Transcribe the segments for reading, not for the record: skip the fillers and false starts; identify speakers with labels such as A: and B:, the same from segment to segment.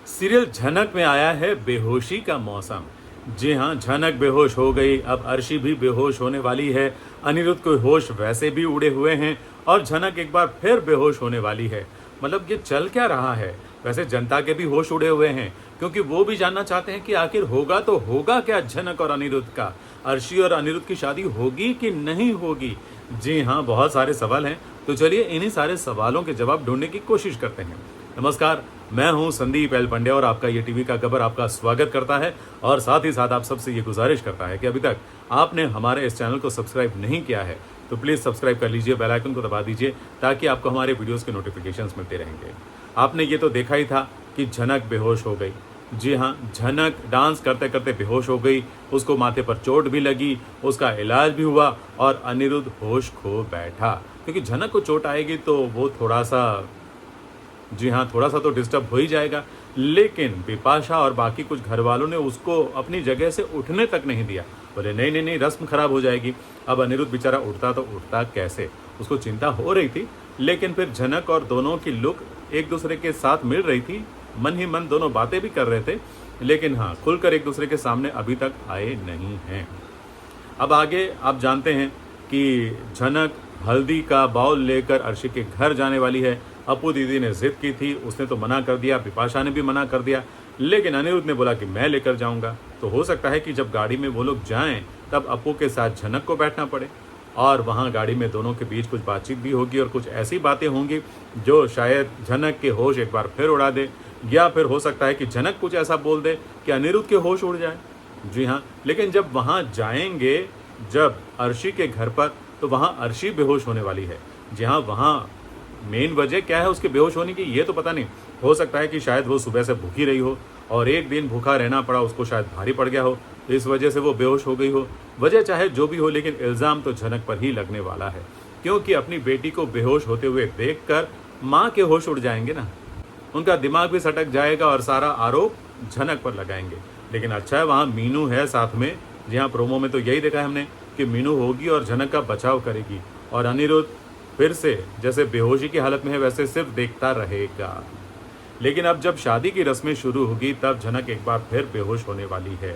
A: Serial झनक में आया है बेहोशी का मौसम। जी हाँ, झनक बेहोश हो गई, अब अर्शी भी बेहोश होने वाली है। अनिरुद्ध के होश वैसे भी उड़े हुए हैं और झनक एक बार फिर बेहोश होने वाली है। मतलब ये चल क्या रहा है? वैसे जनता के भी होश उड़े हुए हैं, क्योंकि वो भी जानना चाहते हैं कि आखिर होगा तो होगा क्या झनक और अनिरुद्ध का। अर्शी और अनिरुद्ध की शादी होगी कि नहीं होगी? जी हाँ, बहुत सारे सवाल हैं, तो चलिए इन्हीं सारे सवालों के जवाब ढूंढने की कोशिश करते हैं। नमस्कार, मैं हूं संदीप एल पंड्या और आपका ये टीवी का खबर आपका स्वागत करता है और साथ ही साथ आप सबसे ये गुजारिश करता है कि अभी तक आपने हमारे इस चैनल को सब्सक्राइब नहीं किया है तो प्लीज़ सब्सक्राइब कर लीजिए, बेल आइकन को दबा दीजिए ताकि आपको हमारे वीडियोस के नोटिफिकेशंस मिलते रहेंगे। आपने ये तो देखा ही था कि झनक बेहोश हो गई। जी हाँ, झनक डांस करते करते बेहोश हो गई, उसको माथे पर चोट भी लगी, उसका इलाज भी हुआ और अनिरुद्ध होश खो बैठा। क्योंकि झनक को चोट आएगी तो वो थोड़ा सा तो डिस्टर्ब हो ही जाएगा, लेकिन बिपाशा और बाकी कुछ घर वालों ने उसको अपनी जगह से उठने तक नहीं दिया। बोले नहीं नहीं नहीं, रस्म खराब हो जाएगी। अब अनिरुद्ध बेचारा उठता तो उठता कैसे, उसको चिंता हो रही थी। लेकिन फिर झनक और दोनों की लुक एक दूसरे के साथ मिल रही थी, मन ही मन दोनों बातें भी कर रहे थे, लेकिन हाँ, खुलकर एक दूसरे के सामने अभी तक आए नहीं हैं। अब आगे आप जानते हैं कि झनक हल्दी का बाउल लेकर अर्शी के घर जाने वाली है। अपू दीदी ने जिद की थी, उसने तो मना कर दिया, बिपाशा ने भी मना कर दिया, लेकिन अनिरुद्ध ने बोला कि मैं लेकर जाऊंगा। तो हो सकता है कि जब गाड़ी में वो लोग जाएं तब अपू के साथ झनक को बैठना पड़े और वहाँ गाड़ी में दोनों के बीच कुछ बातचीत भी होगी और कुछ ऐसी बातें होंगी जो शायद झनक के होश एक बार फिर उड़ा दे, या फिर हो सकता है कि झनक कुछ ऐसा बोल दे कि अनिरुद्ध के होश उड़ जाए। जी हाँ, लेकिन जब वहाँ जाएंगे, जब अर्शी के घर पर, तो वहाँ अर्शी बेहोश होने वाली है। जी हाँ, वहाँ मेन वजह क्या है उसके बेहोश होने की ये तो पता नहीं। हो सकता है कि शायद वो सुबह से भूखी रही हो और एक दिन भूखा रहना पड़ा, उसको शायद भारी पड़ गया हो, तो इस वजह से वो बेहोश हो गई हो। वजह चाहे जो भी हो, लेकिन इल्ज़ाम तो झनक पर ही लगने वाला है, क्योंकि अपनी बेटी को बेहोश होते हुए देखकर माँ के होश उड़ जाएंगे ना, उनका दिमाग भी सटक जाएगा और सारा आरोप झनक पर लगाएंगे। लेकिन अच्छा है वहाँ मीनू है साथ में। जी हाँ, प्रोमो में तो यही देखा है हमने कि मीनू होगी और झनक का बचाव करेगी और अनिरुद्ध फिर से जैसे बेहोशी की हालत में है वैसे सिर्फ देखता रहेगा। लेकिन अब जब शादी की रस्में शुरू होगी तब झनक एक बार फिर बेहोश होने वाली है।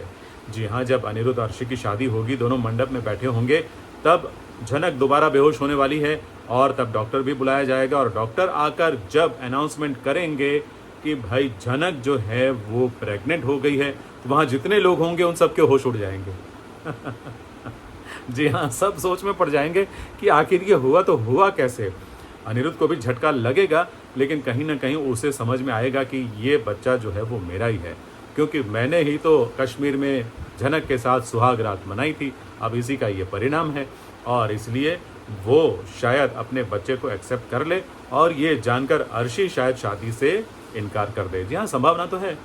A: जी हाँ, जब अनिरुद्ध और अर्शी की शादी होगी, दोनों मंडप में बैठे होंगे, तब झनक दोबारा बेहोश होने वाली है और तब डॉक्टर भी बुलाया जाएगा और डॉक्टर आकर जब अनाउंसमेंट करेंगे कि भाई झनक जो है वो प्रेग्नेंट हो गई है, तो वहाँ जितने लोग होंगे उन सबके होश उड़ जाएंगे। जी हाँ, सब सोच में पड़ जाएंगे कि आखिर ये हुआ तो हुआ कैसे। अनिरुद्ध को भी झटका लगेगा, लेकिन कहीं ना कहीं उसे समझ में आएगा कि ये बच्चा जो है वो मेरा ही है, क्योंकि मैंने ही तो कश्मीर में झनक के साथ सुहाग रात मनाई थी। अब इसी का ये परिणाम है और इसलिए वो शायद अपने बच्चे को एक्सेप्ट कर ले और ये जानकर अर्शी शायद शादी से इनकार कर दे। जी हाँ, संभावना तो है,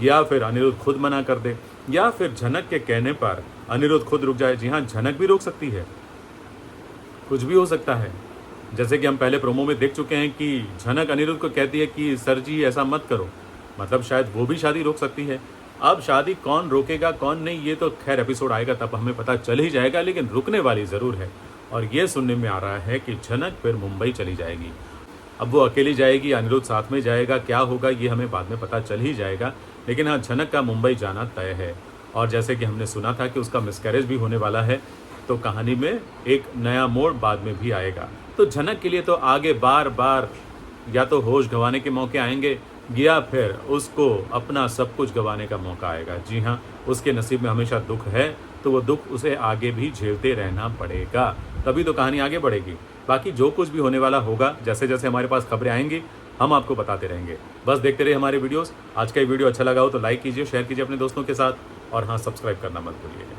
A: या फिर अनिरुद्ध खुद मना कर दे, या फिर झनक के कहने पर अनिरुद्ध खुद रुक जाए। जी हाँ, झनक भी रोक सकती है, कुछ भी हो सकता है। जैसे कि हम पहले प्रोमो में देख चुके हैं कि झनक अनिरुद्ध को कहती है कि सर जी ऐसा मत करो, मतलब शायद वो भी शादी रोक सकती है। अब शादी कौन रोकेगा कौन नहीं, ये तो खैर एपिसोड आएगा तब हमें पता चल ही जाएगा, लेकिन रुकने वाली ज़रूर है। और ये सुनने में आ रहा है कि झनक फिर मुंबई चली जाएगी। अब वो अकेली जाएगी, अनिरुद्ध साथ में जाएगा, क्या होगा ये हमें बाद में पता चल ही जाएगा। लेकिन हाँ, झनक का मुंबई जाना तय है और जैसे कि हमने सुना था कि उसका मिसकैरेज भी होने वाला है, तो कहानी में एक नया मोड़ बाद में भी आएगा। तो झनक के लिए तो आगे बार बार या तो होश गंवाने के मौके आएंगे या फिर उसको अपना सब कुछ गंवाने का मौका आएगा। जी हाँ, उसके नसीब में हमेशा दुख है, तो वो दुख उसे आगे भी झेलते रहना पड़ेगा, तभी तो कहानी आगे बढ़ेगी। बाकी जो कुछ भी होने वाला होगा, जैसे जैसे हमारे पास खबरें आएंगी हम आपको बताते रहेंगे। बस देखते रहिए हमारे वीडियोस। आज का ये वीडियो अच्छा लगा हो तो लाइक कीजिए, शेयर कीजिए अपने दोस्तों के साथ और हाँ, सब्सक्राइब करना मत भूलिएगा।